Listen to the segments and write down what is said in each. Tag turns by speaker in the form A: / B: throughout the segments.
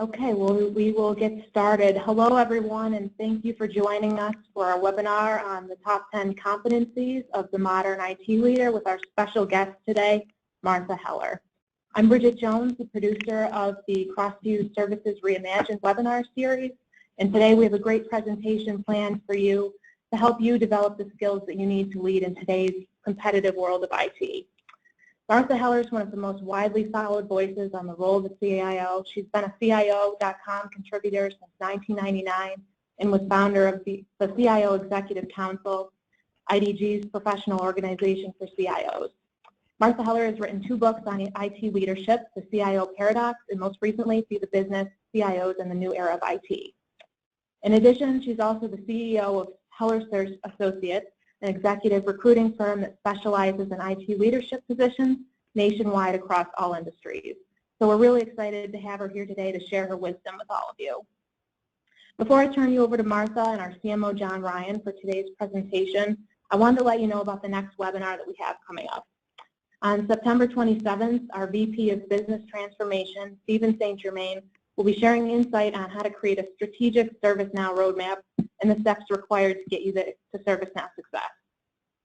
A: Okay, well, we will get started. Hello, everyone, and thank you for joining us for our webinar on the top 10 competencies of the modern IT leader with our special guest today, Martha Heller. I'm Bridget Jones, the producer of the Crossview Services Reimagined webinar series, and today we have a great presentation planned for you to help you develop the skills that you need to lead in today's competitive world of IT. Martha Heller is one of the most widely followed voices on the role of the CIO. She's been a CIO.com contributor since 1999 and was founder of the CIO Executive Council, IDG's professional organization for CIOs. Martha Heller has written 2 books on IT leadership, The CIO Paradox, and most recently, See the Business, CIOs and the New Era of IT. In addition, she's also the CEO of Heller Search Associates, an executive recruiting firm that specializes in IT leadership positions nationwide across all industries. So we're really excited to have her here today to share her wisdom with all of you. Before I turn you over to Martha and our CMO, John Ryan, for today's presentation, I wanted to let you know about the next webinar that we have coming up. On September 27th, our VP of Business Transformation, Stephen St. Germain, will be sharing insight on how to create a strategic ServiceNow roadmap and the steps required to get you to ServiceNow success.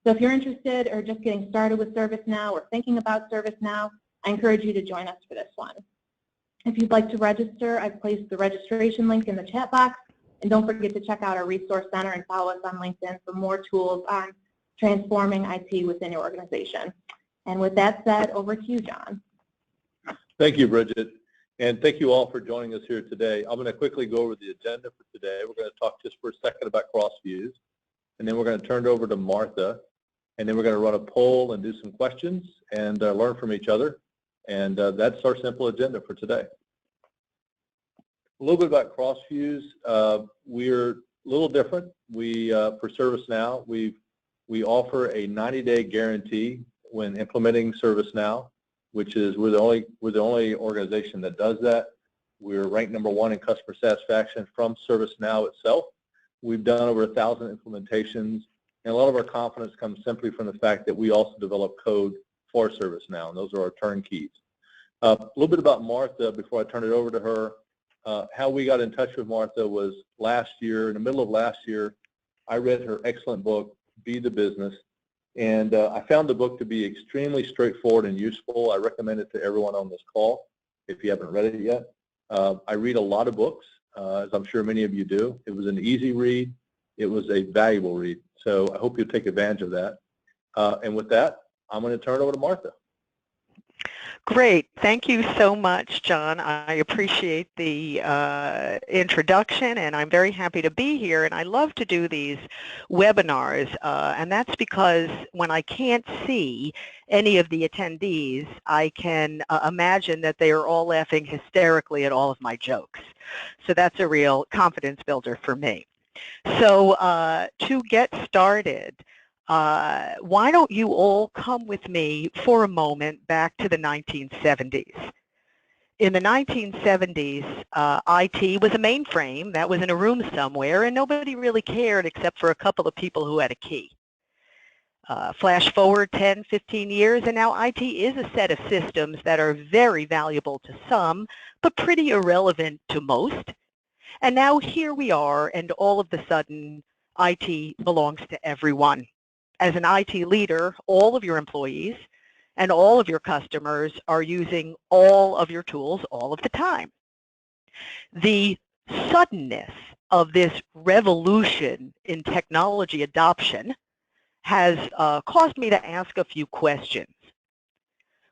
A: So if you're interested or just getting started with ServiceNow or thinking about ServiceNow, I encourage you to join us for this one. If you'd like to register, I've placed the registration link in the chat box, and don't forget to check out our resource center and follow us on LinkedIn for more tools on transforming IT within your organization. And with that said, over to you, John.
B: Thank you, Bridget. And thank you all for joining us here today. I'm going to quickly go over the agenda for today. We're going to talk just for a second about cross-views, and then we're going to turn it over to Martha, and then we're going to run a poll and do some questions and learn from each other. And that's our simple agenda for today. A little bit about cross-views. We're a little different. For ServiceNow, we offer a 90-day guarantee when implementing ServiceNow, which is we're the only organization that does that. We're ranked #1 in customer satisfaction from ServiceNow itself. We've done over 1,000 implementations, and a lot of our confidence comes simply from the fact that we also develop code for ServiceNow, and those are our turnkeys. A little bit about Martha before I turn it over to her. How we got in touch with Martha was last year, in the middle of last year, I read her excellent book, Be the Business. And I found the book to be extremely straightforward and useful. I recommend it to everyone on this call if you haven't read it yet. I read a lot of books, as I'm sure many of you do. It was an easy read. It was a valuable read. So I hope you'll take advantage of that. And with that, I'm going to turn it over to Martha.
C: Great. Thank you so much, John. I appreciate the introduction, and I'm very happy to be here. And I love to do these webinars, and that's because when I can't see any of the attendees, I can imagine that they are all laughing hysterically at all of my jokes. So that's a real confidence builder for me. So to get started, why don't you all come with me for a moment back to the 1970s. In the 1970s, IT was a mainframe that was in a room somewhere, and nobody really cared except for a couple of people who had a key. Flash forward 10, 15 years, and now IT is a set of systems that are very valuable to some, but pretty irrelevant to most. And now here we are, and all of a sudden, IT belongs to everyone. As an IT leader, all of your employees and all of your customers are using all of your tools all of the time. The suddenness of this revolution in technology adoption has caused me to ask a few questions.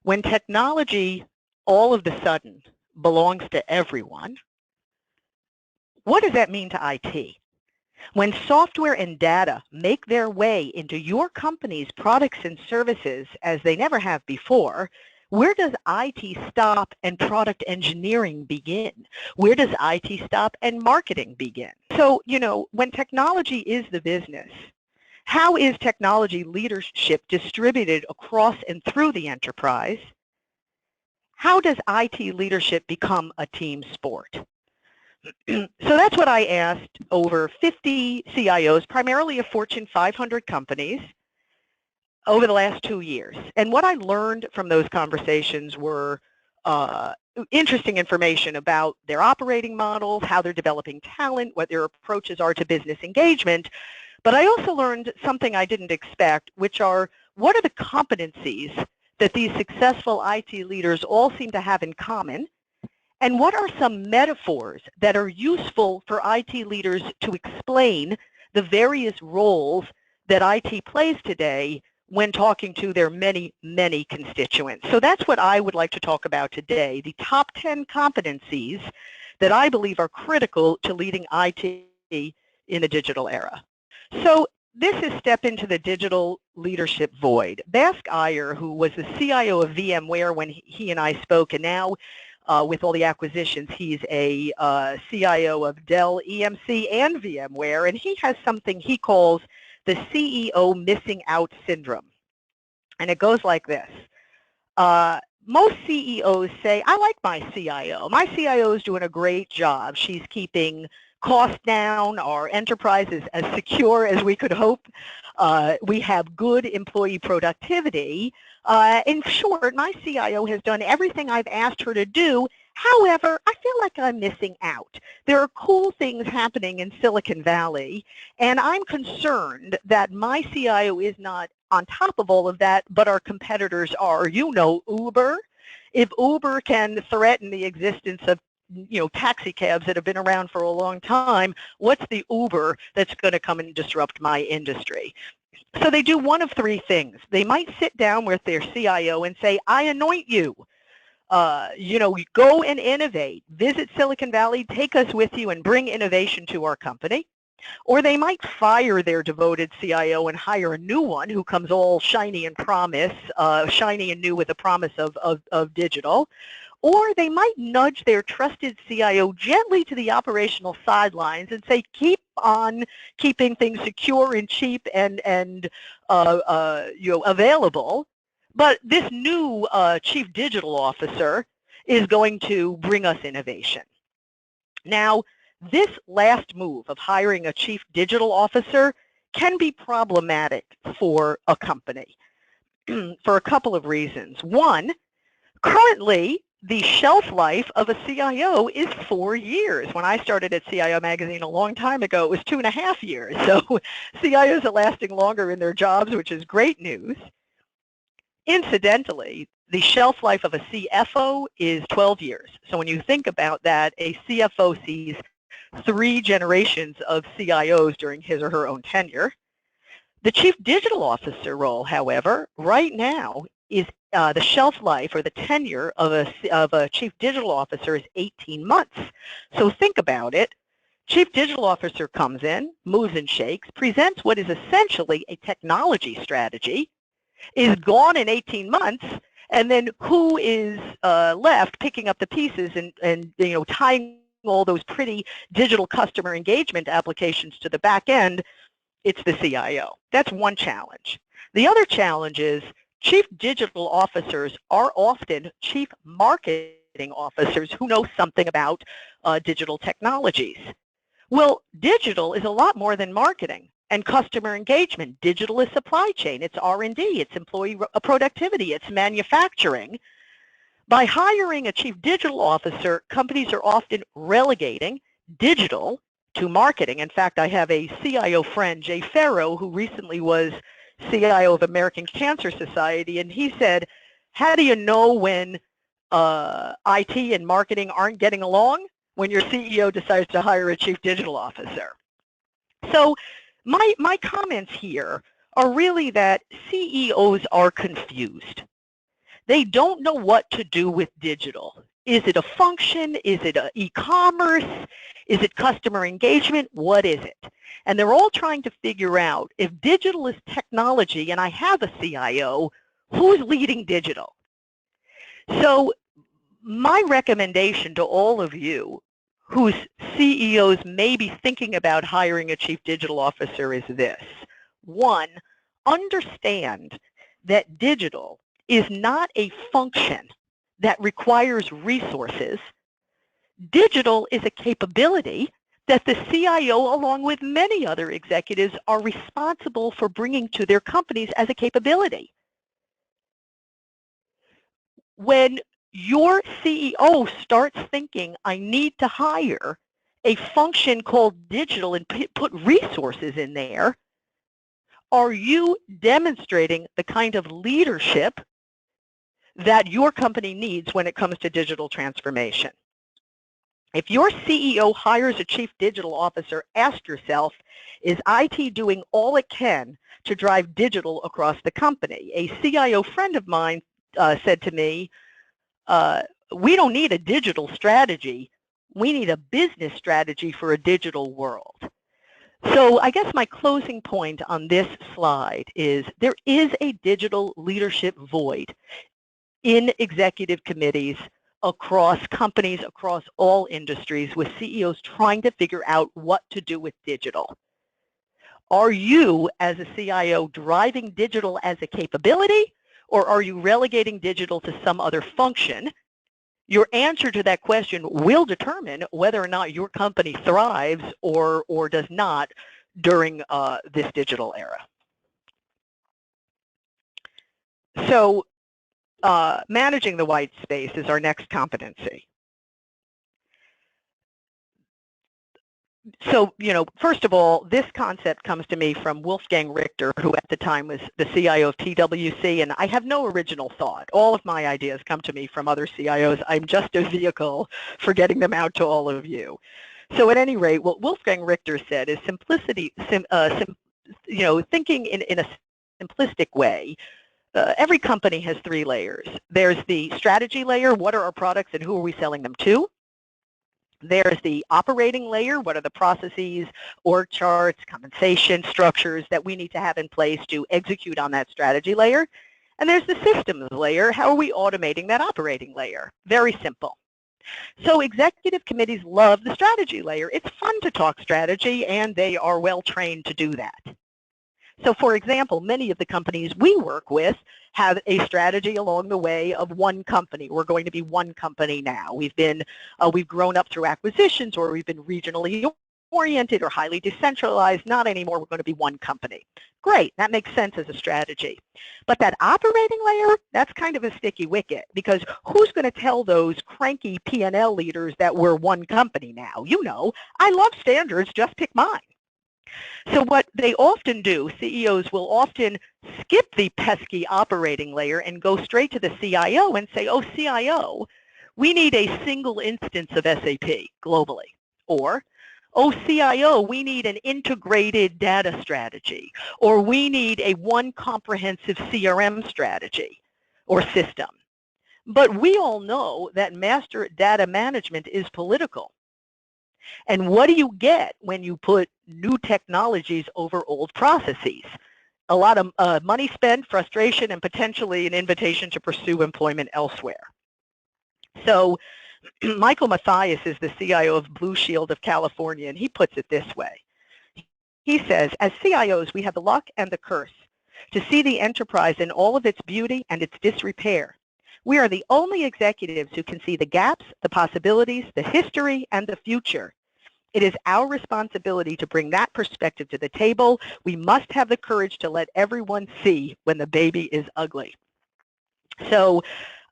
C: When technology all of a sudden belongs to everyone, what does that mean to IT? When software and data make their way into your company's products and services as they never have before, where does IT stop and product engineering begin? Where does IT stop and marketing begin? So, you know, when technology is the business, how is technology leadership distributed across and through the enterprise? How does IT leadership become a team sport? So that's what I asked over 50 CIOs, primarily of Fortune 500 companies, over the last 2 years. And what I learned from those conversations were interesting information about their operating models, how they're developing talent, what their approaches are to business engagement. But I also learned something I didn't expect, which are what are the competencies that these successful IT leaders all seem to have in common, and what are some metaphors that are useful for IT leaders to explain the various roles that IT plays today when talking to their many, many constituents. So that's what I would like to talk about today, the top 10 competencies that I believe are critical to leading IT in the digital era. So this is Step into the Digital Leadership Void. Bask Iyer, who was the CIO of VMware when he and I spoke, and now with all the acquisitions, he's a CIO of Dell, EMC, and VMware, and he has something he calls the CEO missing out syndrome. And it goes like this. Most CEOs say, I like my CIO. My CIO is doing a great job. She's keeping costs down. Our enterprise is as secure as we could hope. We have good employee productivity. In short, my CIO has done everything I've asked her to do. However, I feel like I'm missing out. There are cool things happening in Silicon Valley, and I'm concerned that my CIO is not on top of all of that, but our competitors are. You know Uber. If Uber can threaten the existence of taxi cabs that have been around for a long time, what's the Uber that's going to come and disrupt my industry? So they do one of three things. They might sit down with their CIO and say, I anoint you. Go and innovate. Visit Silicon Valley, take us with you, and bring innovation to our company. Or they might fire their devoted CIO and hire a new one who comes all shiny and shiny and new with a promise of digital. Or they might nudge their trusted CIO gently to the operational sidelines and say, keep on keeping things secure and cheap and available. But this new chief digital officer is going to bring us innovation. Now, this last move of hiring a chief digital officer can be problematic for a company for a couple of reasons. One, currently, the shelf life of a CIO is 4 years. When I started at CIO Magazine a long time ago, it was 2.5 years. So CIOs are lasting longer in their jobs, which is great news. Incidentally, the shelf life of a CFO is 12 years. So when you think about that, a CFO sees 3 generations of CIOs during his or her own tenure. The chief digital officer role, however, right now is the shelf life or the tenure of a chief digital officer is 18 months. So think about it. Chief digital officer comes in, moves and shakes, presents what is essentially a technology strategy, is gone in 18 months, and then who is left picking up the pieces and tying all those pretty digital customer engagement applications to the back end? It's the CIO. That's one challenge. The other challenge is chief digital officers are often chief marketing officers who know something about digital technologies. Well, digital is a lot more than marketing and customer engagement. Digital is supply chain, it's R&D, it's employee productivity, it's manufacturing. By hiring a chief digital officer, companies are often relegating digital to marketing. In fact, I have a CIO friend, Jay Farrow, who recently was CIO of American Cancer Society, and he said, how do you know when IT and marketing aren't getting along? When your CEO decides to hire a chief digital officer. So my comments here are really that CEOs are confused. They don't know what to do with digital. Is it a function? Is it e-commerce? Is it customer engagement? What is it? And they're all trying to figure out if digital is technology and I have a CIO, who's leading digital? So my recommendation to all of you whose CEOs may be thinking about hiring a chief digital officer is this. One, understand that digital is not a function that requires resources. Digital is a capability that the CIO, along with many other executives, are responsible for bringing to their companies as a capability. When your CEO starts thinking, I need to hire a function called digital and put resources in there, are you demonstrating the kind of leadership that your company needs when it comes to digital transformation? If your CEO hires a chief digital officer, ask yourself, is IT doing all it can to drive digital across the company? A CIO friend of mine said to me, we don't need a digital strategy. We need a business strategy for a digital world. So I guess my closing point on this slide is there is a digital leadership void in executive committees across companies, across all industries, with CEOs trying to figure out what to do with digital. Are you, as a CIO, driving digital as a capability, or are you relegating digital to some other function? Your answer to that question will determine whether or not your company thrives or does not during this digital era. So managing the white space is our next competency. So, first of all, this concept comes to me from Wolfgang Richter, who at the time was the CIO of TWC, and I have no original thought. All of my ideas come to me from other CIOs. I'm just a vehicle for getting them out to all of you. So at any rate, what Wolfgang Richter said is simplicity, thinking in a simplistic way. Every company has 3 layers. There's the strategy layer, what are our products and who are we selling them to? There's the operating layer, what are the processes, org charts, compensation structures that we need to have in place to execute on that strategy layer. And there's the systems layer, how are we automating that operating layer? Very simple. So executive committees love the strategy layer. It's fun to talk strategy, and they are well trained to do that. So for example, many of the companies we work with have a strategy along the way of one company. We're going to be one company now. We've grown up through acquisitions, or we've been regionally oriented or highly decentralized. Not anymore, we're going to be one company. Great, that makes sense as a strategy. But that operating layer, that's kind of a sticky wicket, because who's going to tell those cranky P&L leaders that we're one company now? I love standards, just pick mine. So what they often do, CEOs will often skip the pesky operating layer and go straight to the CIO and say, oh, CIO, we need a single instance of SAP globally. Or, oh, CIO, we need an integrated data strategy. Or we need a one comprehensive CRM strategy or system. But we all know that master data management is political. And what do you get when you put new technologies over old processes? A lot of money spent, frustration, and potentially an invitation to pursue employment elsewhere. So Michael Mathias is the CIO of Blue Shield of California, and he puts it this way. He says, as CIOs, we have the luck and the curse to see the enterprise in all of its beauty and its disrepair. We are the only executives who can see the gaps, the possibilities, the history, and the future. It is our responsibility to bring that perspective to the table. We must have the courage to let everyone see when the baby is ugly. So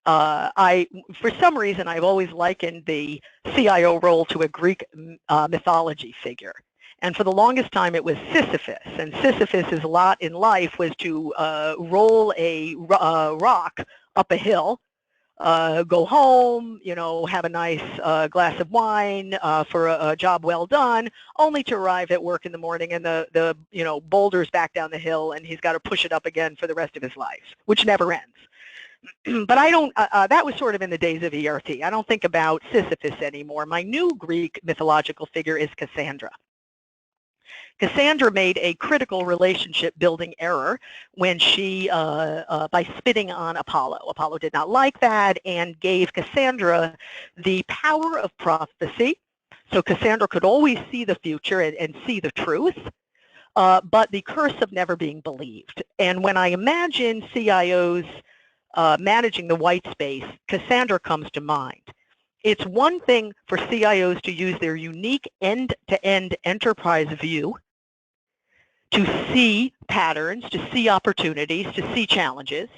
C: for some reason, I've always likened the CIO role to a Greek mythology figure. And for the longest time, it was Sisyphus. And Sisyphus's lot in life was to roll a rock up a hill, go home, have a nice glass of wine for a job well done, only to arrive at work in the morning and the boulder's back down the hill, and he's got to push it up again for the rest of his life, which never ends. But I don't, that was sort of in the days of ERT. I don't think about Sisyphus anymore. My new Greek mythological figure is Cassandra. Cassandra made a critical relationship building error when she, by spitting on Apollo. Apollo did not like that and gave Cassandra the power of prophecy. So Cassandra could always see the future and see the truth, but the curse of never being believed. And when I imagine CIOs managing the white space, Cassandra comes to mind. It's one thing for CIOs to use their unique end-to-end enterprise view to see patterns, to see opportunities, to see challenges.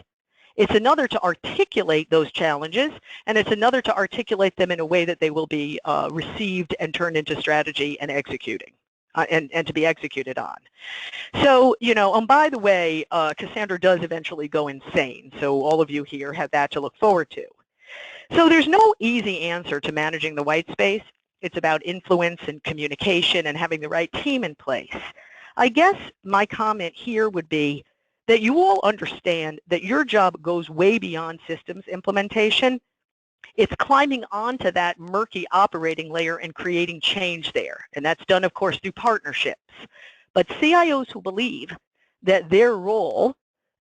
C: It's another to articulate those challenges, and it's another to articulate them in a way that they will be received and turned into strategy and executing, and to be executed on. So, and by the way, Cassandra does eventually go insane, so all of you here have that to look forward to. So there's no easy answer to managing the white space. It's about influence and communication and having the right team in place. I guess my comment here would be that you all understand that your job goes way beyond systems implementation. It's climbing onto that murky operating layer and creating change there. And that's done, of course, through partnerships. But CIOs who believe that their role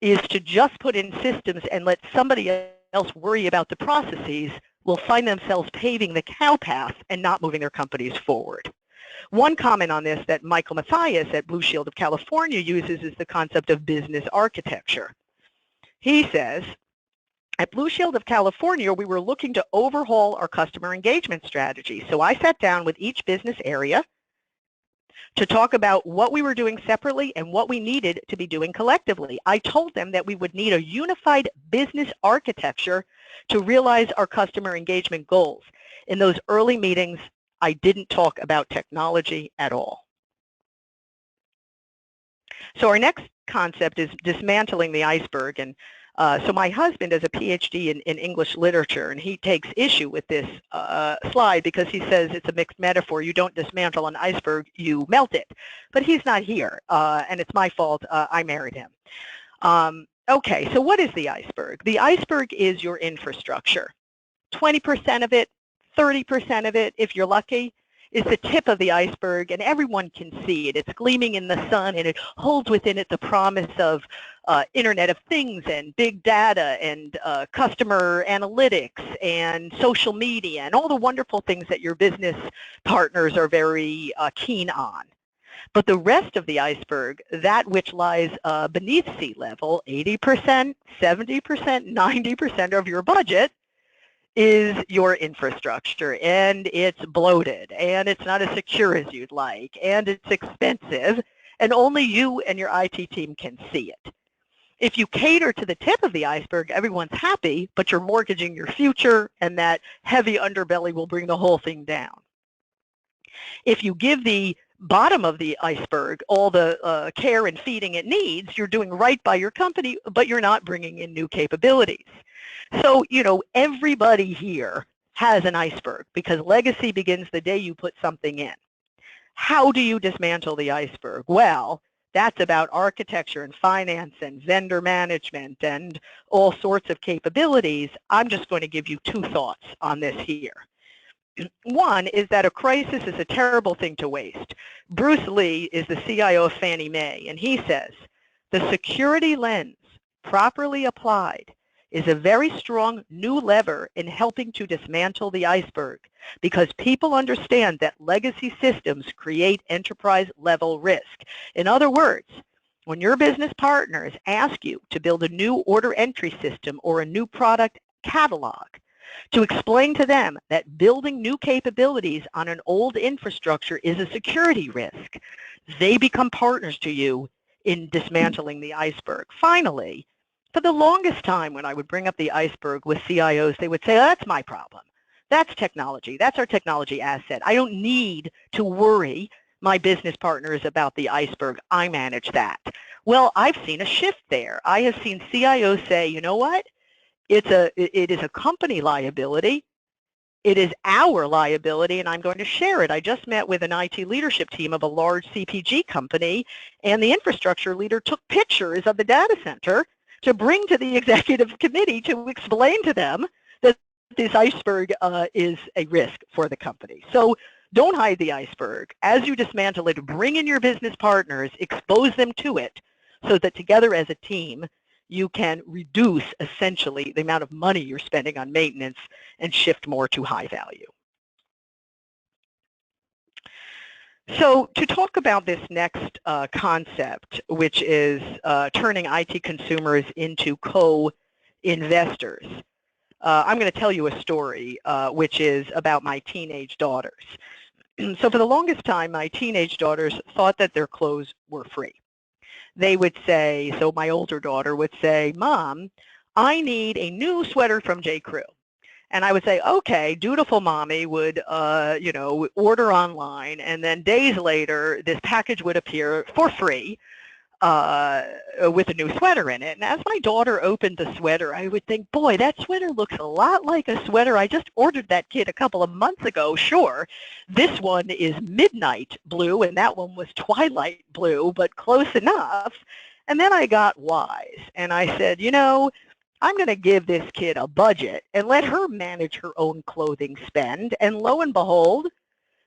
C: is to just put in systems and let somebody else worry about the processes will find themselves paving the cow path and not moving their companies forward. One comment on this that Michael Mathias at Blue Shield of California uses is the concept of business architecture. He says, at Blue Shield of California, we were looking to overhaul our customer engagement strategy. So I sat down with each business area to talk about what we were doing separately and what we needed to be doing collectively. I told them that we would need a unified business architecture to realize our customer engagement goals. In those early meetings, I didn't talk about technology at all. So our next concept is dismantling the iceberg. And so my husband has a PhD in English literature, and he takes issue with this slide because he says it's a mixed metaphor. You don't dismantle an iceberg, you melt it. But he's not here, and it's my fault. I married him. Okay, so what is the iceberg? The iceberg is your infrastructure. 20% of it, 30% of it, if you're lucky, is the tip of the iceberg, and everyone can see it. It's gleaming in the sun, and it holds within it the promise of Internet of Things and big data and customer analytics and social media and all the wonderful things that your business partners are very keen on. But the rest of the iceberg, that which lies beneath sea level, 80%, 70%, 90% of your budget, is your infrastructure, and it's bloated, and it's not as secure as you'd like, and it's expensive, and only you and your IT team can see it. If you cater to the tip of the iceberg, everyone's happy, but you're mortgaging your future, and that heavy underbelly will bring the whole thing down. If you give the bottom of the iceberg all the care and feeding it needs, you're doing right by your company, but you're not bringing in new capabilities. So, everybody here has an iceberg because legacy begins the day you put something in. How do you dismantle the iceberg? Well, that's about architecture and finance and vendor management and all sorts of capabilities. I'm just going to give you two thoughts on this here. One is that a crisis is a terrible thing to waste. Bruce Lee is the CIO of Fannie Mae, and he says, the security lens, properly applied, is a very strong new lever in helping to dismantle the iceberg because people understand that legacy systems create enterprise-level risk. In other words, when your business partners ask you to build a new order entry system or a new product catalog, to explain to them that building new capabilities on an old infrastructure is a security risk, they become partners to you in dismantling the iceberg. Finally, for the longest time when I would bring up the iceberg with CIOs, they would say, oh, that's my problem. That's technology. That's our technology asset. I don't need to worry my business partners about the iceberg. I manage that. Well, I've seen a shift there. I have seen CIOs say, you know what? It is a company liability. It is our liability, and I'm going to share it. I just met with an IT leadership team of a large CPG company, and the infrastructure leader took pictures of the data center to bring to the executive committee to explain to them that this iceberg is a risk for the company. So don't hide the iceberg. As you dismantle it, bring in your business partners, expose them to it, so that together as a team, you can reduce essentially the amount of money you're spending on maintenance and shift more to high value. So to talk about this next concept, which is turning IT consumers into co-investors, I'm going to tell you a story which is about my teenage daughters. So for the longest time, my teenage daughters thought that their clothes were free. They would say, so my older daughter would say, Mom, I need a new sweater from J. Crew. And I would say, okay, dutiful mommy would, you know, order online, and then days later, this package would appear for free with a new sweater in it. And as my daughter opened the sweater, I would think, boy, that sweater looks a lot like a sweater I just ordered that kid a couple of months ago. Sure, this one is midnight blue, and that one was twilight blue, but close enough. And then I got wise, and I said, you know, I'm going to give this kid a budget and let her manage her own clothing spend. And lo and behold,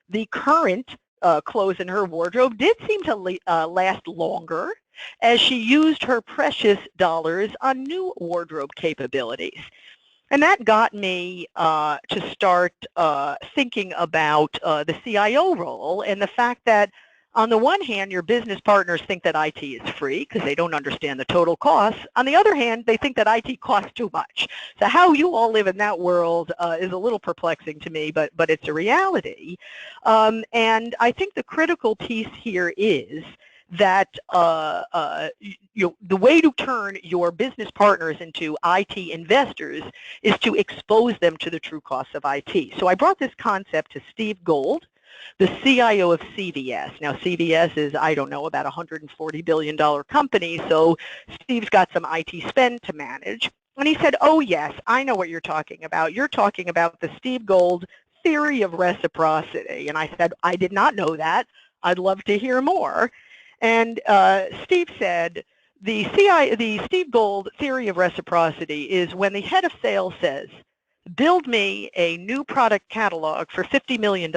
C: the current clothes in her wardrobe did seem to last longer as she used her precious dollars on new wardrobe capabilities. And that got me to start thinking about the CIO role and the fact that on the one hand, your business partners think that IT is free because they don't understand the total costs. On the other hand, they think that IT costs too much. So how you all live in that world is a little perplexing to me, but it's a reality. And I think the critical piece here is that the way to turn your business partners into IT investors is to expose them to the true costs of IT. So I brought this concept to Steve Gold, the CIO of CVS. Now, CVS is, I don't know, about a $140 billion company, so Steve's got some IT spend to manage. And he said, oh, yes, I know what you're talking about. You're talking about the Steve Gold theory of reciprocity. And I said, I did not know that. I'd love to hear more. And Steve said, the Steve Gold theory of reciprocity is when the head of sales says, build me a new product catalog for $50 million,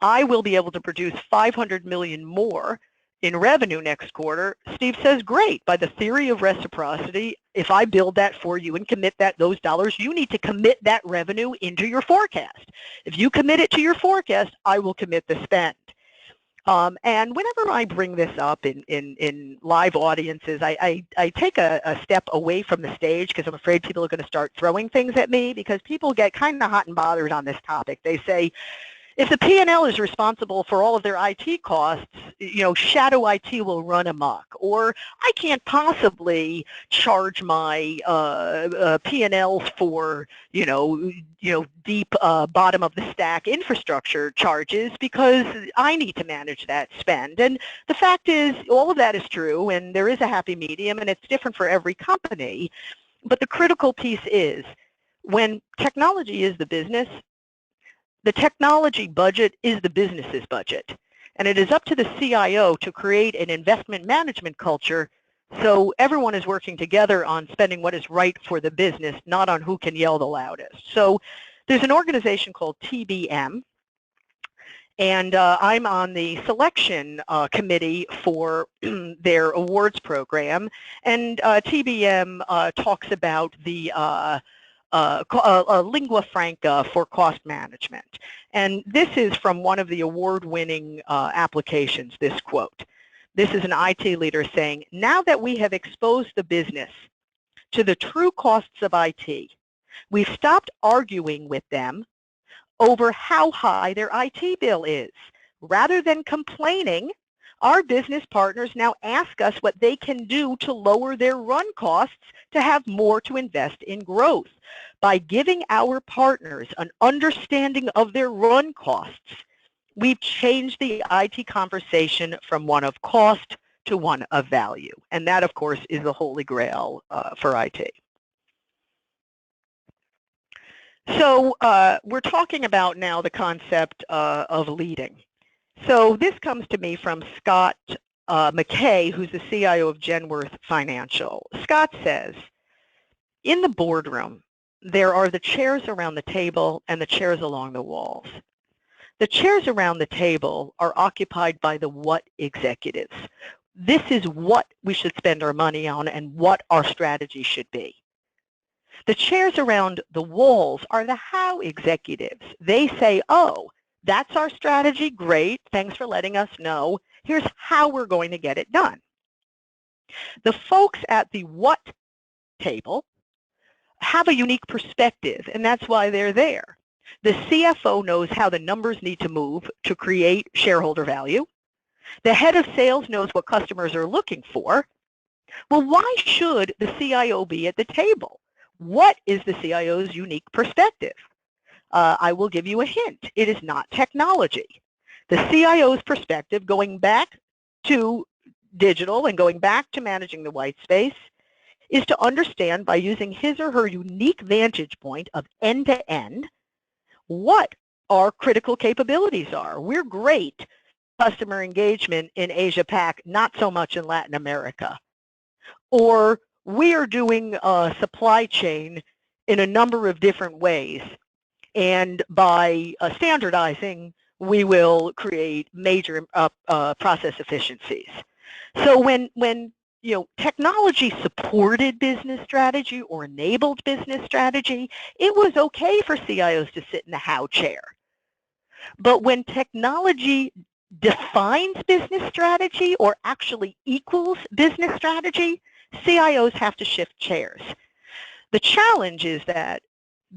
C: I will be able to produce $500 million more in revenue next quarter. Steve says, great, by the theory of reciprocity, if I build that for you and commit those dollars, you need to commit that revenue into your forecast. If you commit it to your forecast, I will commit the spend. And whenever I bring this up in live audiences, I take a step away from the stage because I'm afraid people are going to start throwing things at me because people get kind of hot and bothered on this topic. They say, if the P&L is responsible for all of their IT costs, you know, shadow IT will run amok. Or I can't possibly charge my P&Ls for, you know, deep bottom of the stack infrastructure charges because I need to manage that spend. And the fact is, all of that is true, and there is a happy medium, and it's different for every company. But the critical piece is, when technology is the business, the technology budget is the business's budget, and it is up to the CIO to create an investment management culture so everyone is working together on spending what is right for the business, not on who can yell the loudest. So there's an organization called TBM, and I'm on the selection committee for their awards program, and TBM talks about the lingua franca for cost management. And this is from one of the award-winning applications, this quote. This is an IT leader saying, now that we have exposed the business to the true costs of IT, we've stopped arguing with them over how high their IT bill is. Rather than complaining, our business partners now ask us what they can do to lower their run costs to have more to invest in growth. By giving our partners an understanding of their run costs, we've changed the IT conversation from one of cost to one of value. And that, of course, is the holy grail for IT. So we're talking about now the concept of leading. So this comes to me from Scott McKay, who's the CIO of Genworth Financial. Scott says, in the boardroom, there are the chairs around the table and the chairs along the walls. The chairs around the table are occupied by the what executives. This is what we should spend our money on and what our strategy should be. The chairs around the walls are the how executives. They say, oh, that's our strategy, great, thanks for letting us know. Here's how we're going to get it done. The folks at the what table have a unique perspective, and that's why they're there. The CFO knows how the numbers need to move to create shareholder value. The head of sales knows what customers are looking for. Well, why should the CIO be at the table? What is the CIO's unique perspective? I will give you a hint. It is not technology. The CIO's perspective, going back to digital and going back to managing the white space, is to understand by using his or her unique vantage point of end-to-end what our critical capabilities are. We're great customer engagement in Asia Pac, not so much in Latin America. Or we are doing supply chain in a number of different ways. And by standardizing, we will create major process efficiencies. So when technology supported business strategy or enabled business strategy, it was okay for CIOs to sit in the how chair. But when technology defines business strategy or actually equals business strategy, CIOs have to shift chairs. The challenge is that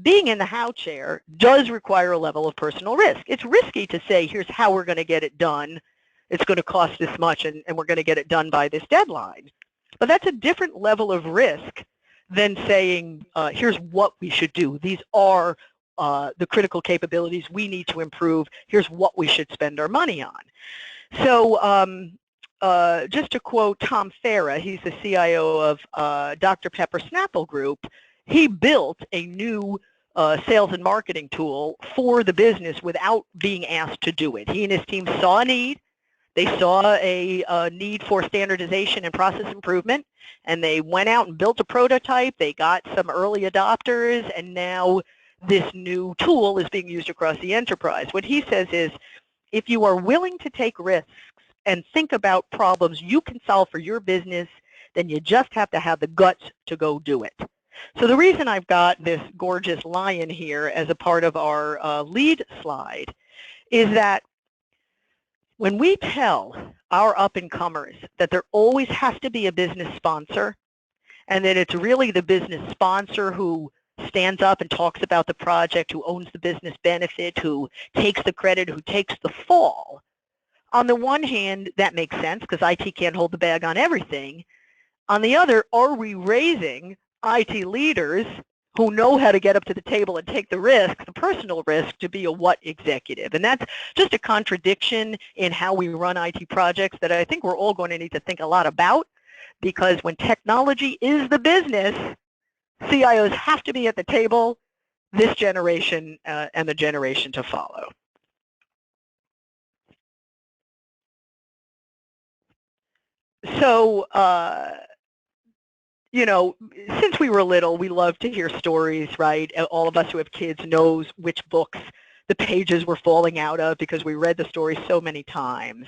C: being in the how chair does require a level of personal risk. It's risky to say, here's how we're going to get it done. It's going to cost this much, and we're going to get it done by this deadline. But that's a different level of risk than saying, here's what we should do. These are the critical capabilities we need to improve. Here's what we should spend our money on. So just to quote Tom Farah, he's the CIO of Dr. Pepper Snapple Group. He built a new sales and marketing tool for the business without being asked to do it. He and his team saw a need. They saw a need for standardization and process improvement, and they went out and built a prototype. They got some early adopters, and now this new tool is being used across the enterprise. What he says is, if you are willing to take risks and think about problems you can solve for your business, then you just have to have the guts to go do it. So the reason I've got this gorgeous lion here as a part of our lead slide is that when we tell our up-and-comers that there always has to be a business sponsor, and that it's really the business sponsor who stands up and talks about the project, who owns the business benefit, who takes the credit, who takes the fall, on the one hand, that makes sense because IT can't hold the bag on everything. On the other, are we raising IT leaders who know how to get up to the table and take the risk, the personal risk, to be a what executive? And that's just a contradiction in how we run IT projects that I think we're all going to need to think a lot about, because when technology is the business, CIOs have to be at the table, this generation and the generation to follow. So, since we were little, we loved to hear stories, right? All of us who have kids knows which books the pages were falling out of because we read the story so many times.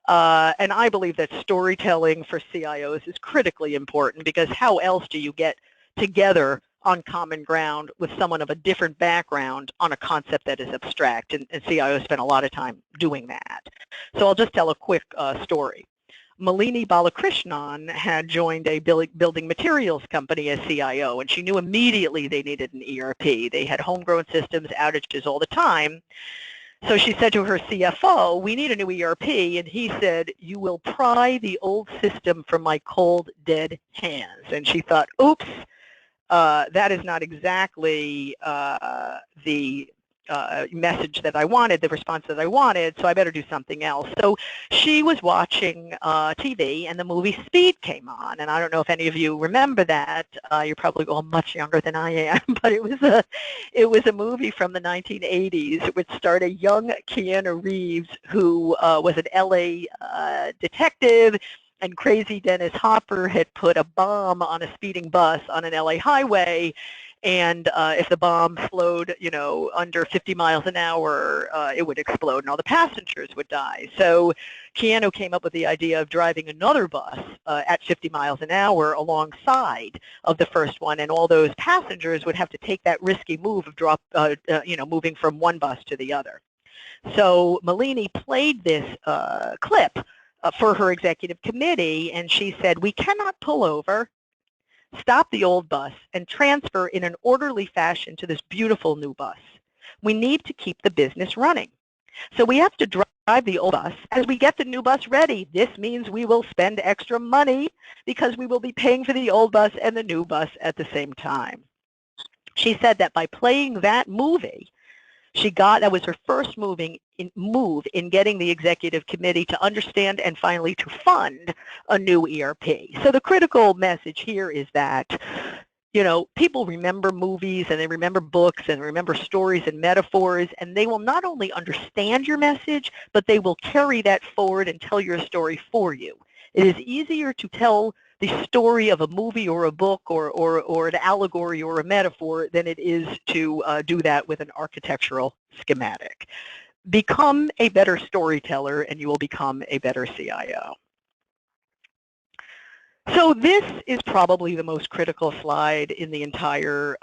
C: And I believe that storytelling for CIOs is critically important, because how else do you get together on common ground with someone of a different background on a concept that is abstract? And CIOs spend a lot of time doing that. So I'll just tell a quick story. Malini Balakrishnan had joined a building materials company as CIO, and she knew immediately they needed an ERP. They had homegrown systems, outages all the time. So she said to her CFO, we need a new ERP, and he said, you will pry the old system from my cold, dead hands. And she thought, oops, that is not exactly the message that I wanted, the response that I wanted, so I better do something else. So she was watching TV, and the movie Speed came on, and I don't know if any of you remember that. You're probably all much younger than I am, but it was a movie from the 1980s which starred a young Keanu Reeves who was an LA detective, and crazy Dennis Hopper had put a bomb on a speeding bus on an LA highway. And if the bomb flowed, under 50 miles an hour, it would explode and all the passengers would die. So Keanu came up with the idea of driving another bus at 50 miles an hour alongside of the first one, and all those passengers would have to take that risky move of moving from one bus to the other. So Malini played this clip for her executive committee, and she said, we cannot pull over, stop the old bus, and transfer in an orderly fashion to this beautiful new bus. We need to keep the business running. So we have to drive the old bus. As we get the new bus ready, this means we will spend extra money because we will be paying for the old bus and the new bus at the same time. She said that by playing that movie, that was her first move in getting the executive committee to understand and finally to fund a new ERP. So the critical message here is that, you know, people remember movies and they remember books and remember stories and metaphors, and they will not only understand your message, but they will carry that forward and tell your story for you. It is easier to tell the story of a movie or a book or an allegory or a metaphor than it is to do that with an architectural schematic. Become a better storyteller and you will become a better CIO. So this is probably the most critical slide in the entire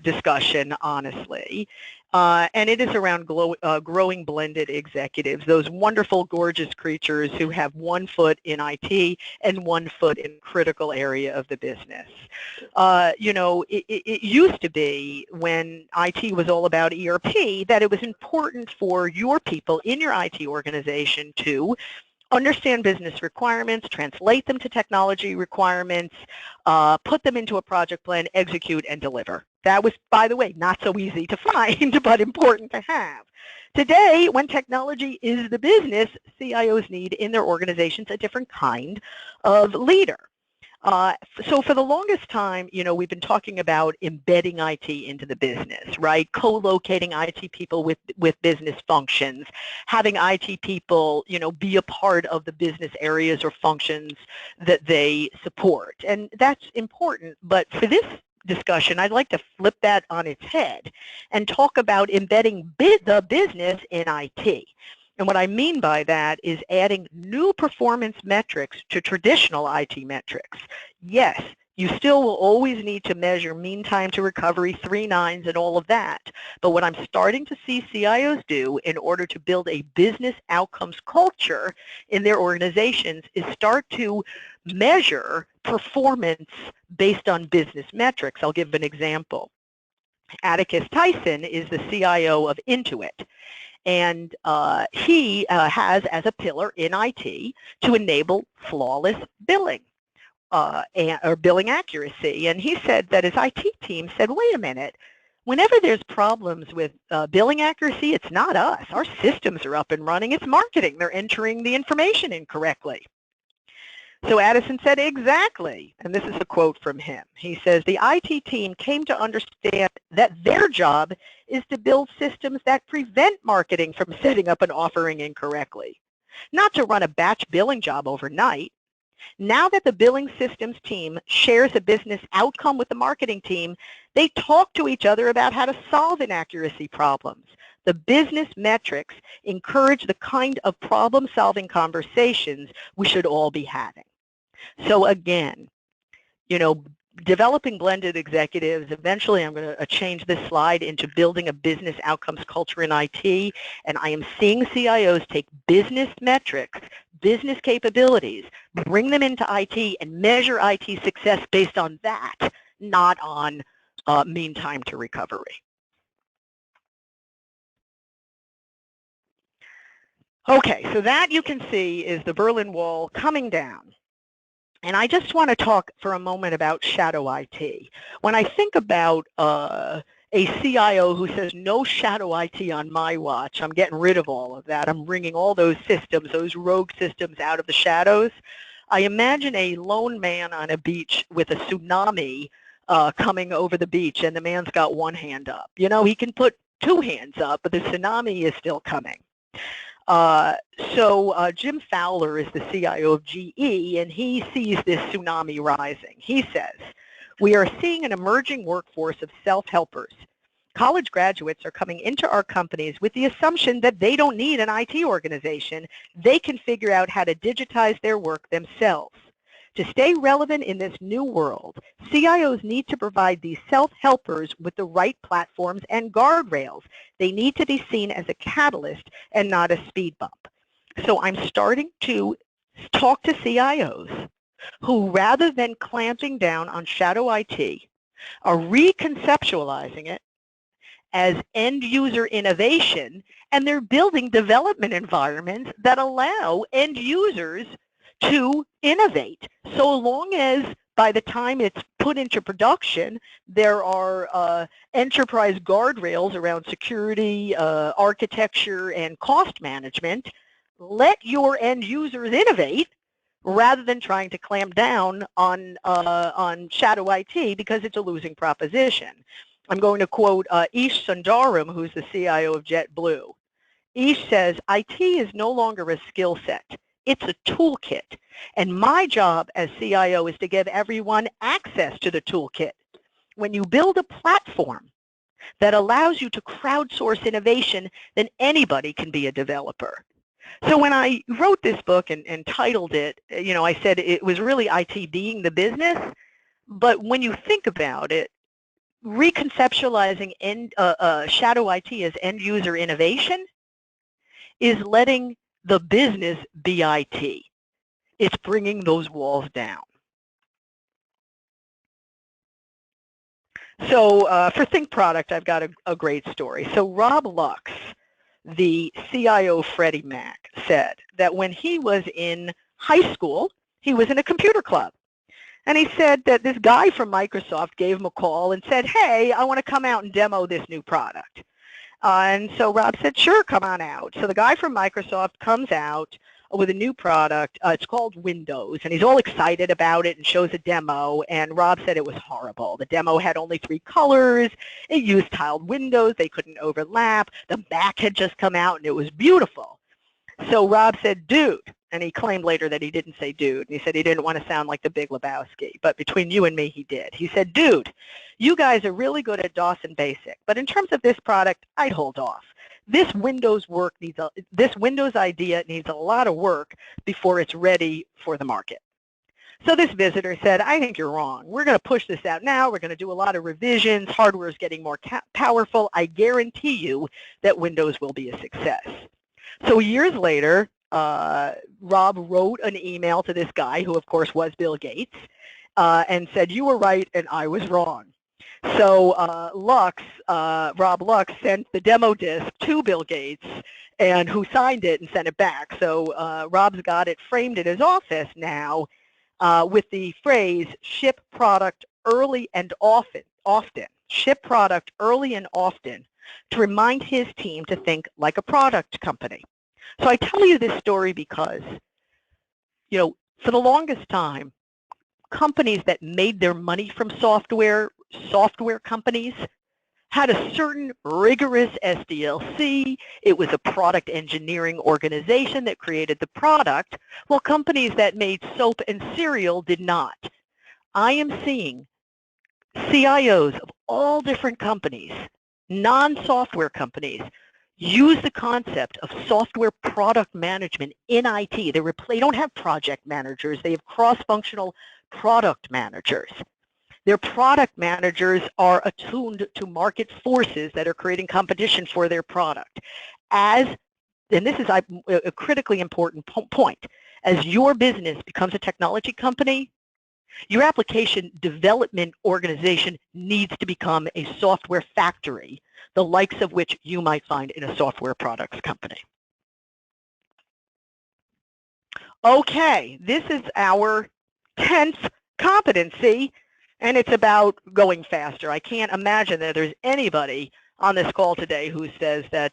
C: discussion, honestly. And it is around growing blended executives, those wonderful, gorgeous creatures who have one foot in IT and one foot in a critical area of the business. You know, it used to be when IT was all about ERP that it was important for your people in your IT organization to understand business requirements, translate them to technology requirements, put them into a project plan, execute, and deliver. That was, by the way, not so easy to find, but important to have. Today, when technology is the business, CIOs need in their organizations a different kind of leader. So for the longest time, you know, we've been talking about embedding IT into the business, right? Co-locating IT people with business functions, having IT people, you know, be a part of the business areas or functions that they support. And that's important, but for this discussion, I'd like to flip that on its head and talk about embedding the business in IT. And what I mean by that is adding new performance metrics to traditional IT metrics. Yes, you still will always need to measure mean time to recovery, 3 nines, and all of that. But what I'm starting to see CIOs do in order to build a business outcomes culture in their organizations is start to measure performance based on business metrics. I'll give an example. Atticus Tyson is the CIO of Intuit. And he has as a pillar in IT to enable flawless billing or billing accuracy. And he said that his IT team said, wait a minute, whenever there's problems with billing accuracy, it's not us. Our systems are up and running. It's marketing. They're entering the information incorrectly. So Addison said, exactly, and this is a quote from him. He says, the IT team came to understand that their job is to build systems that prevent marketing from setting up an offering incorrectly, not to run a batch billing job overnight. Now that the billing systems team shares a business outcome with the marketing team, they talk to each other about how to solve inaccuracy problems. The business metrics encourage the kind of problem-solving conversations we should all be having. So again, you know, developing blended executives, eventually I'm going to change this slide into building a business outcomes culture in IT, and I am seeing CIOs take business metrics, business capabilities, bring them into IT and measure IT success based on that, not on mean time to recovery. Okay, so that you can see is the Berlin Wall coming down. And I just want to talk for a moment about shadow IT. When I think about a CIO who says no shadow IT on my watch, I'm getting rid of all of that. I'm bringing all those systems, those rogue systems out of the shadows. I imagine a lone man on a beach with a tsunami coming over the beach, and the man's got one hand up. You know, he can put 2 hands up, but the tsunami is still coming. So Jim Fowler is the CIO of GE, and he sees this tsunami rising. He says, we are seeing an emerging workforce of self-helpers. College graduates are coming into our companies with the assumption that they don't need an IT organization. They can figure out how to digitize their work themselves. To stay relevant in this new world, CIOs need to provide these self-helpers with the right platforms and guardrails. They need to be seen as a catalyst and not a speed bump. So I'm starting to talk to CIOs who, rather than clamping down on shadow IT, are reconceptualizing it as end user innovation, and they're building development environments that allow end users to innovate, so long as by the time it's put into production, there are enterprise guardrails around security, architecture, and cost management. Let your end users innovate rather than trying to clamp down on shadow IT, because it's a losing proposition. I'm going to quote Ish Sundaram, who's the CIO of JetBlue. Ish says, IT is no longer a skill set. It's a toolkit. And my job as CIO is to give everyone access to the toolkit. When you build a platform that allows you to crowdsource innovation, then anybody can be a developer. So when I wrote this book and titled it, I said it was really IT being the business. But when you think about it, reconceptualizing shadow IT as end user innovation is letting the business be IT. It's bringing those walls down. So for Think Product, I've got a great story. So Rob Lux, the CIO of Freddie Mac, said that when he was in high school, he was in a computer club. And he said that this guy from Microsoft gave him a call and said, hey, I want to come out and demo this new product. And so Rob said, sure, come on out. So the guy from Microsoft comes out with a new product. It's called Windows, and he's all excited about it and shows a demo, and Rob said it was horrible. The demo had only 3 colors. It used tiled windows. They couldn't overlap. The Mac had just come out, and it was beautiful. So Rob said, dude, and he claimed later that he didn't say dude, and he said he didn't want to sound like the Big Lebowski, but between you and me, he did. He said, dude, you guys are really good at DOS and BASIC, but in terms of this product, I'd hold off. This Windows idea needs a lot of work before it's ready for the market. So this visitor said, I think you're wrong. We're going to push this out now. We're going to do a lot of revisions. Hardware is getting more powerful. I guarantee you that Windows will be a success. So years later, Rob wrote an email to this guy, who of course was Bill Gates, and said, you were right and I was wrong. So Rob Lux sent the demo disc to Bill Gates, and who signed it and sent it back. So Rob's got it framed in his office now with the phrase, ship product early and often. Ship product early and often, to remind his team to think like a product company. So I tell you this story because, for the longest time, companies that made their money from software companies, had a certain rigorous SDLC. It was a product engineering organization that created the product, while companies that made soap and cereal did not. I am seeing CIOs of all different companies, non-software companies, use the concept of software product management in IT. They don't have project managers. They have cross-functional product managers. Their product managers are attuned to market forces that are creating competition for their product. And this is a critically important point, as your business becomes a technology company, your application development organization needs to become a software factory, the likes of which you might find in a software products company. Okay, this is our 10th competency, and it's about going faster. I can't imagine that there's anybody on this call today who says that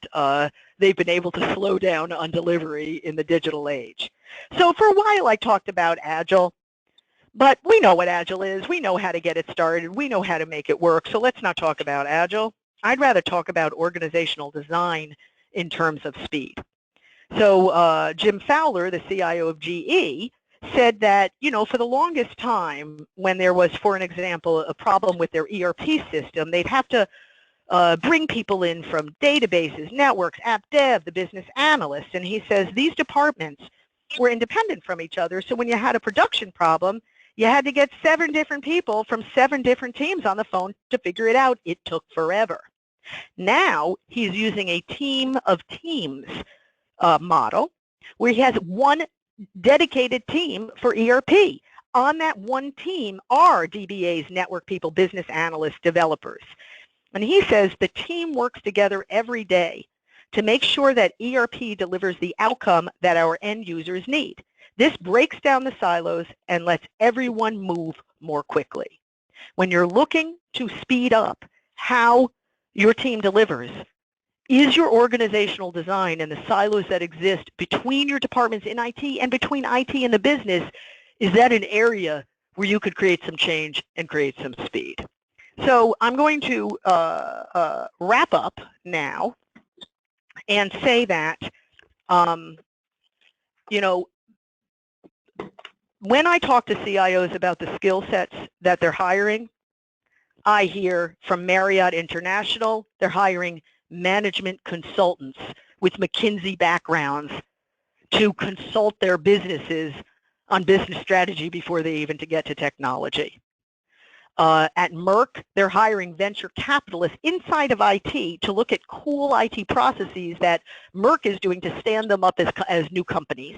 C: they've been able to slow down on delivery in the digital age. So for a while I talked about Agile, but we know what Agile is. We know how to get it started. We know how to make it work. So let's not talk about Agile. I'd rather talk about organizational design in terms of speed. So Jim Fowler, the CIO of GE, said that, for the longest time, when there was, for an example, a problem with their ERP system, they'd have to bring people in from databases, networks, app dev, the business analysts. And he says these departments were independent from each other. So when you had a production problem, you had to get 7 different people from 7 different teams on the phone to figure it out. It took forever. Now he's using a team of teams model where he has one dedicated team for ERP. On that one team are DBAs, network people, business analysts, developers. And he says the team works together every day to make sure that ERP delivers the outcome that our end users need. This breaks down the silos and lets everyone move more quickly. When you're looking to speed up how your team delivers, is your organizational design and the silos that exist between your departments in IT and between IT and the business, is that an area where you could create some change and create some speed? So I'm going to wrap up now and say that, you know, when I talk to CIOs about the skill sets that they're hiring, I hear from Marriott International, they're hiring management consultants with McKinsey backgrounds to consult their businesses on business strategy before they even get to technology. At Merck, they're hiring venture capitalists inside of IT to look at cool IT processes that Merck is doing to stand them up as new companies.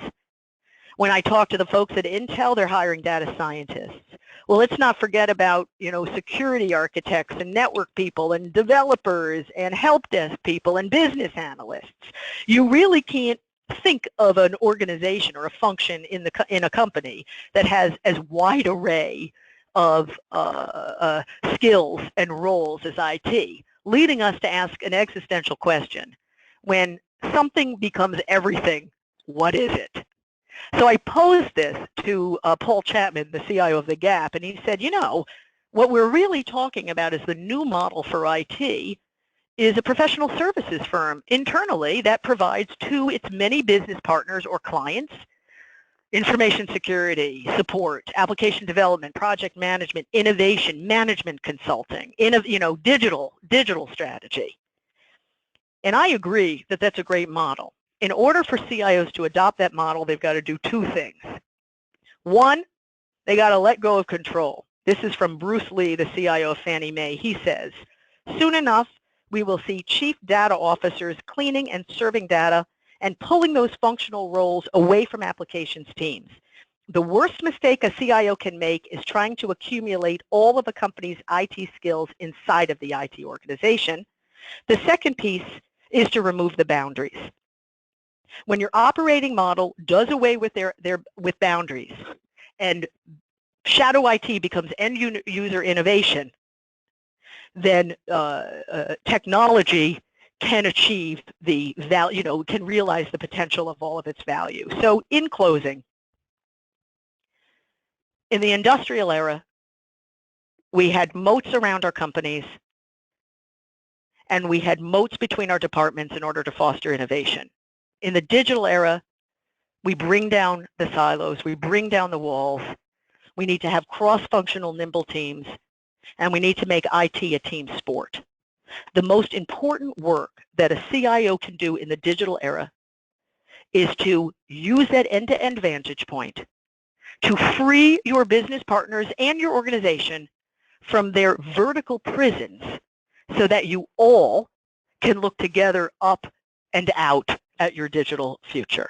C: When I talk to the folks at Intel, they're hiring data scientists. Well, let's not forget about, you know, security architects and network people and developers and help desk people and business analysts. You really can't think of an organization or a function in a company that has as wide array of skills and roles as IT, leading us to ask an existential question. When something becomes everything, what is it? So I posed this to Paul Chapman, the CIO of The Gap, and he said, you know, what we're really talking about is the new model for IT is a professional services firm internally that provides to its many business partners or clients information security, support, application development, project management, innovation, management consulting, digital strategy. And I agree that that's a great model. In order for CIOs to adopt that model, they've got to do two things. One, they got to let go of control. This is from Bruce Lee, the CIO of Fannie Mae. He says, soon enough, we will see chief data officers cleaning and serving data and pulling those functional roles away from applications teams. The worst mistake a CIO can make is trying to accumulate all of a company's IT skills inside of the IT organization. The second piece is to remove the boundaries. When your operating model does away with with boundaries and shadow IT becomes end user innovation, then technology can achieve the value, can realize the potential of all of its value. So in closing, in the industrial era, we had moats around our companies and we had moats between our departments in order to foster innovation. In the digital era, we bring down the silos, we bring down the walls, we need to have cross-functional nimble teams, and we need to make IT a team sport. The most important work that a CIO can do in the digital era is to use that end-to-end vantage point to free your business partners and your organization from their vertical prisons so that you all can look together up and out at your digital future.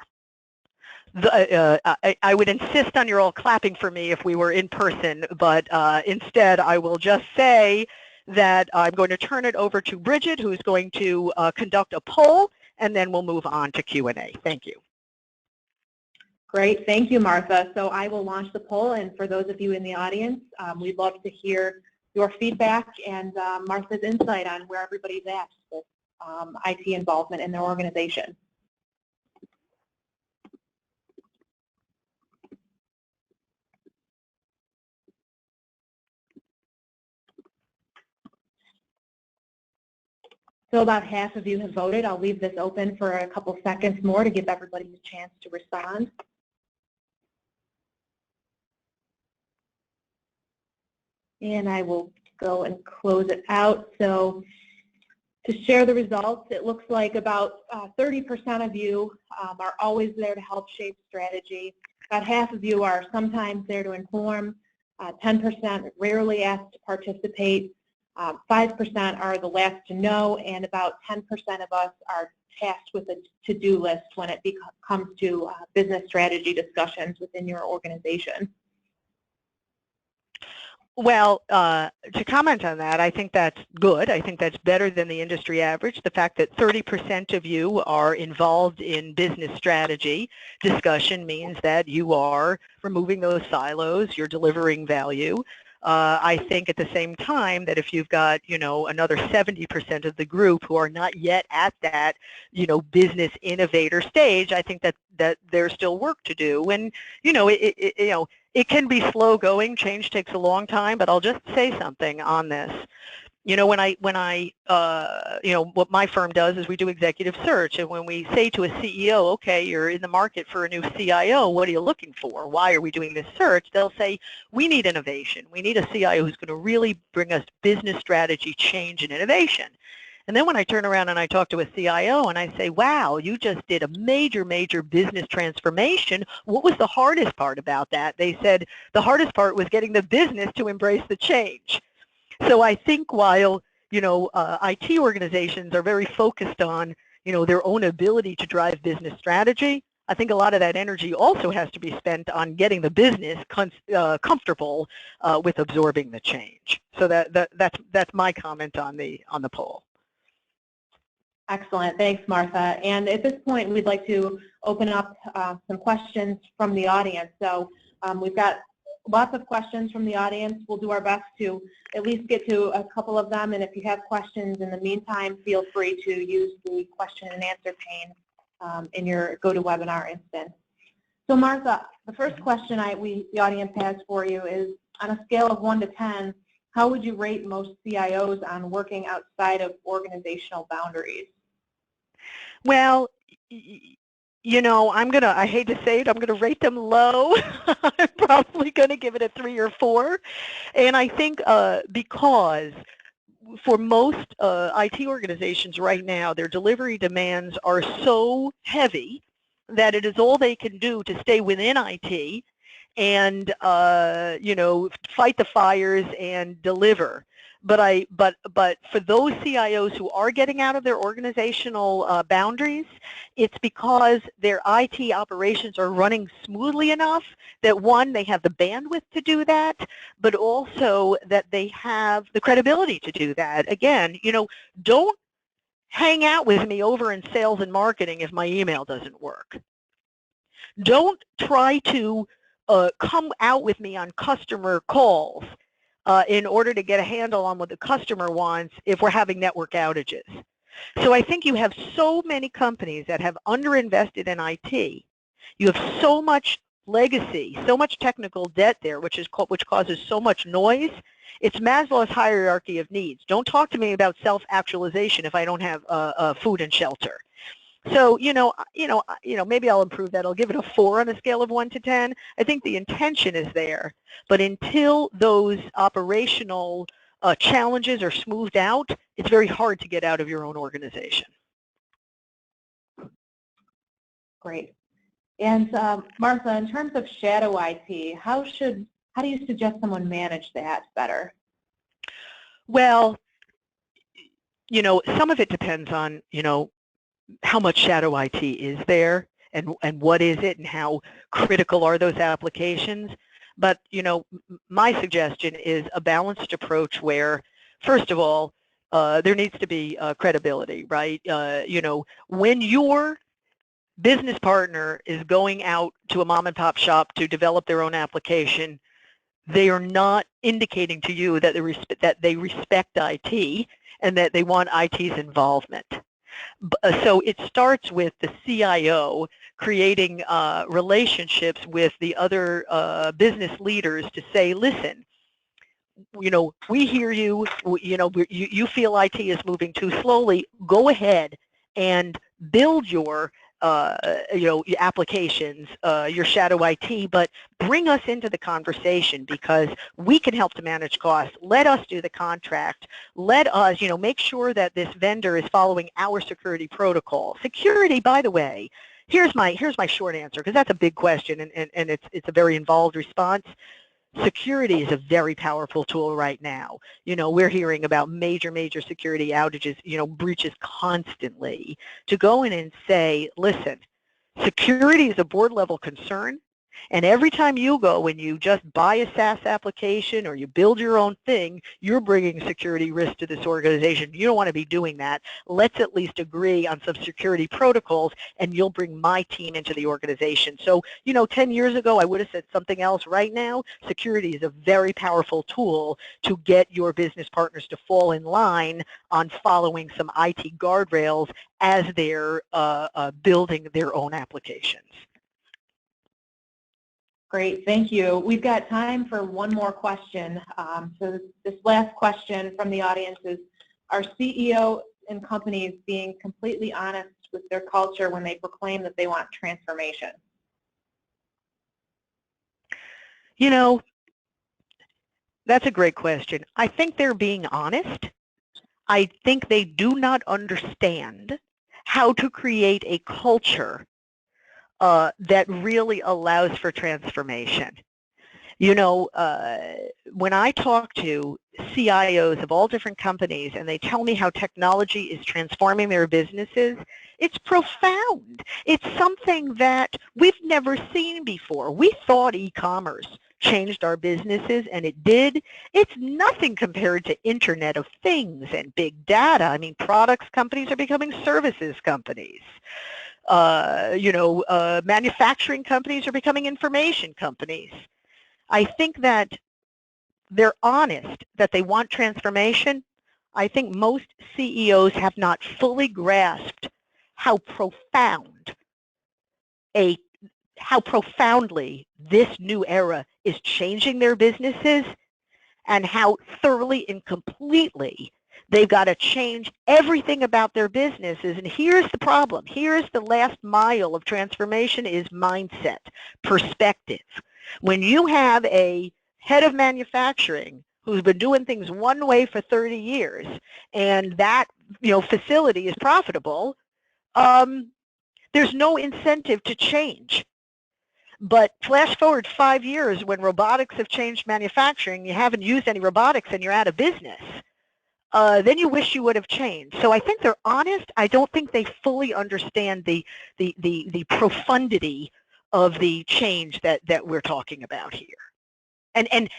C: I would insist on you all clapping for me if we were in person, but instead I will just say that I'm going to turn it over to Bridget, who's going to conduct a poll, and then we'll move on to Q&A. Thank you.
A: Great, thank you, Martha. So I will launch the poll, and for those of you in the audience, we'd love to hear your feedback and Martha's insight on where everybody's at with IT involvement in their organization. So about half of you have voted. I'll leave this open for a couple seconds more to give everybody a chance to respond. And I will go and close it out. So to share the results, it looks like about 30% of you are always there to help shape strategy. About half of you are sometimes there to inform. 10% rarely asked to participate. 5% are the last to know, and about 10% of us are tasked with a to-do list when it comes to business strategy discussions within your organization.
C: Well, to comment on that, I think that's good. I think that's better than the industry average. The fact that 30% of you are involved in business strategy discussion means that you are removing those silos, you're delivering value. I think at the same time that if you've got, another 70% of the group who are not yet at that, business innovator stage, I think that there's still work to do. And, it can be slow going. Change takes a long time, but I'll just say something on this. What my firm does is we do executive search, and when we say to a CEO, okay, you're in the market for a new CIO, what are you looking for? Why are we doing this search? They'll say, we need innovation. We need a CIO who's going to really bring us business strategy, change, and innovation. And then when I turn around and I talk to a CIO and I say, wow, you just did a major, major business transformation. What was the hardest part about that? They said the hardest part was getting the business to embrace the change. So I think while, IT organizations are very focused on, their own ability to drive business strategy, I think a lot of that energy also has to be spent on getting the business comfortable with absorbing the change. So that's my comment on the poll.
A: Excellent. Thanks, Martha. And at this point, we'd like to open up some questions from the audience. So we've got lots of questions from the audience. We'll do our best to at least get to a couple of them. And if you have questions in the meantime, feel free to use the question and answer pane in your GoToWebinar instance. So Martha, the first question the audience has for you is, on a scale of 1 to 10, how would you rate most CIOs on working outside of organizational boundaries?
C: Well, I hate to say it, I'm going to rate them low. I'm probably going to give it a 3 or 4. And I think because for most IT organizations right now, their delivery demands are so heavy that it is all they can do to stay within IT and, fight the fires and deliver. But for those CIOs who are getting out of their organizational boundaries, it's because their IT operations are running smoothly enough that, one, they have the bandwidth to do that, but also that they have the credibility to do that. Again, don't hang out with me over in sales and marketing if my email doesn't work. Don't try to come out with me on customer calls in order to get a handle on what the customer wants if we're having network outages. So I think you have so many companies that have underinvested in IT. You have so much legacy, so much technical debt there, which causes so much noise. It's Maslow's hierarchy of needs. Don't talk to me about self-actualization if I don't have food and shelter. So, maybe I'll improve that. I'll give it a 4 on a scale of 1 to 10. I think the intention is there, but until those operational challenges are smoothed out, it's very hard to get out of your own organization.
A: Great. And Martha, in terms of shadow IT, how do you suggest someone manage that better?
C: Well, some of it depends on, how much shadow IT is there and what is it and how critical are those applications. But, my suggestion is a balanced approach where, first of all, there needs to be credibility, right? When your business partner is going out to a mom and pop shop to develop their own application, they are not indicating to you that they respect IT and that they want IT's involvement. So it starts with the CIO creating relationships with the other business leaders to say, listen, we hear you, you feel IT is moving too slowly. Go ahead and build your applications, your shadow IT, but bring us into the conversation because we can help to manage costs. Let us do the contract. Let us, make sure that this vendor is following our security protocol. Security, by the way, here's my short answer because that's a big question and it's a very involved response. Security is a very powerful tool right now. We're hearing about major security outages, breaches constantly. To go in and say, listen, security is a board level concern. And every time you go and you just buy a SaaS application or you build your own thing, you're bringing security risk to this organization. You don't want to be doing that. Let's at least agree on some security protocols, and you'll bring my team into the organization. So, 10 years ago, I would have said something else. Right now, security is a very powerful tool to get your business partners to fall in line on following some IT guardrails as they're building their own applications.
A: Great, thank you. We've got time for one more question. So this last question from the audience is, are CEOs and companies being completely honest with their culture when they proclaim that they want transformation?
C: That's a great question. I think they're being honest. I think they do not understand how to create a culture that really allows for transformation. When I talk to CIOs of all different companies and they tell me how technology is transforming their businesses, it's profound. It's something that we've never seen before. We thought e-commerce changed our businesses, and it did. It's nothing compared to Internet of Things and big data. I mean, products companies are becoming services companies. Manufacturing companies are becoming information companies. I think that they're honest that they want transformation. I think most CEOs have not fully grasped how profoundly this new era is changing their businesses, and how thoroughly and completely they've got to change everything about their businesses. And here's the problem. Here's the last mile of transformation is mindset, perspective. When you have a head of manufacturing who's been doing things one way for 30 years, and that facility is profitable, there's no incentive to change. But flash forward 5 years when robotics have changed manufacturing, you haven't used any robotics and you're out of business, then you wish you would have changed. So I think they're honest. I don't think they fully understand the profundity of the change that we're talking about here. And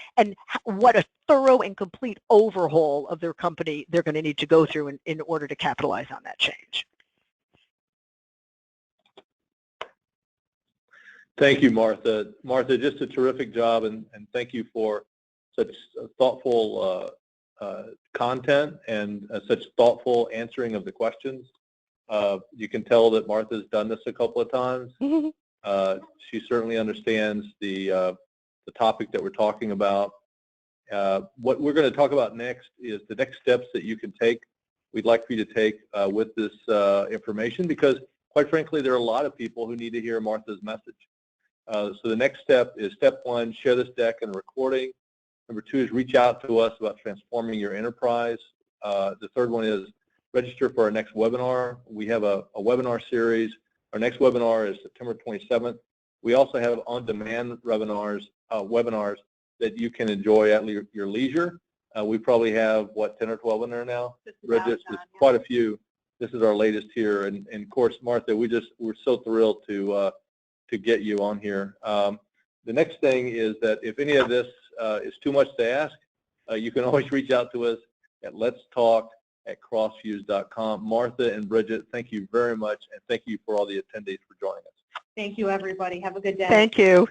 C: what a thorough and complete overhaul of their company they're going to need to go through in order to capitalize on that change.
B: Thank you, Martha. Martha, just a terrific job, and thank you for such thoughtful content and such thoughtful answering of the questions. You can tell that Martha's done this a couple of times. She certainly understands the topic that we're talking about. What we're going to talk about next is the next steps that you can take. We'd like for you to take with this information, because quite frankly, there are a lot of people who need to hear Martha's message. So the next step is step 1, share this deck and recording. Number 2 is reach out to us about transforming your enterprise. The third one is register for our next webinar. We have a webinar series. Our next webinar is September 27th. We also have on-demand webinars that you can enjoy at your leisure. We probably have, 10 or 12 in there now? Bridget, it's quite a few. This is our latest here. And of course, Martha, we're so thrilled to get you on here. The next thing is that if any of this is too much to ask, you can always reach out to us at letstalk@crossviews.com. Martha and Bridget, thank you very much, and thank you for all the attendees for joining us.
A: Thank you, everybody. Have a good day.
C: Thank you.